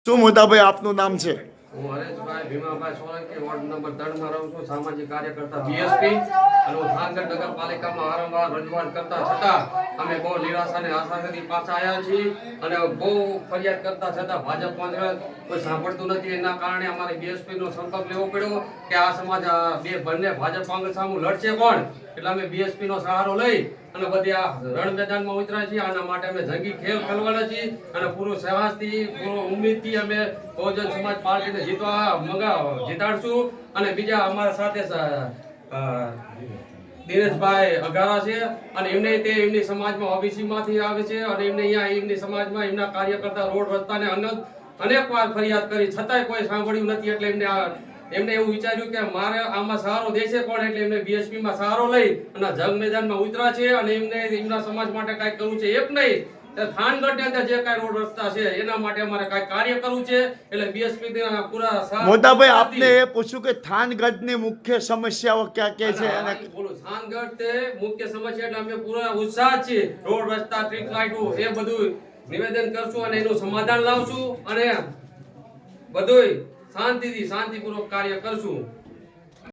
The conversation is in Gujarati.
શું મોટાભાઈ આપનું નામ છે? હું હરેશભાઈ ભીમાભાઈ સોલંકી વોર્ડ નંબર 3 માં રહું છું. સામાજિક કાર્યકર્તા બીએસપી અને હું થાનગઢ નગરપાલિકામાં વારંવાર રજૂઆત કરતા છતાં અમે બહુ નિરાશા અને આશાથી પાછા આવ્યા છીએ અને બહુ ફરિયાદ કરતા છતાં ભાજપમાં કોઈ સાંભળતું નથી. એના કારણે અમારે બીએસપી નો સંપર્ક લેવો પડ્યો કે આ સમાજ બંને ભાજપ કોંગ્રેસ સામે લડશે કોણ, એટલે અમે બીએસપી નો સહારો લઈ અને બધી આ રણ મેદાનમાં ઉતર્યા છીએ. આના માટે અમે જંગી ખેલ ખેલવાના છીએ અને પૂરો સાહસથી પૂરો ઉમ્મીદથી અમે બહુજન સમાજ પાર્ટીને જીતાડશું. અને બીજા અમારા સાથે દિનેશભાઈ અઘારા છે અને એમની સમાજમાં ઓબીસી માંથી આવે છે અને એમને અહીંયા એમની સમાજમાં એમના કાર્યકર્તા રોડ રસ્તાને અનેક વાર ફરિયાદ કરી છતાંય કોઈ સાંભળ્યું નથી. એટલે એમને એવું વિચાર્યું કે મારે આમાં સહારો દેશે કોણ, એટલે એમને બીએસપી માં સહારો લઈ અને જંગ મેદાનમાં ઉતરા છે અને એમના સમાજ માટે કાંઈક કરવું છે. એક નહીં, થાનગઢ ની અંદર જે કાંઈ રોડ રસ્તા છે એના માટે અમારે કાંઈક કાર્ય કરવું છે. એટલે બીએસપી પૂરા મોટાભાઈ આપને એ પૂછ્યું કે થાનગઢ ની મુખ્ય સમસ્યાઓ ક્યાં ક્યાં છે અને થાનગઢ તે મુખ્ય સમસ્યા એટલે અમે પૂરા ઉત્સાહ છીએ. રોડ રસ્તા સ્ટ્રીટ લાઇટો એ બધું નિવેદન કરશું અને એનું સમાધાન લાવશું અને બધું શાંતિપૂર્વક કાર્ય કરશું.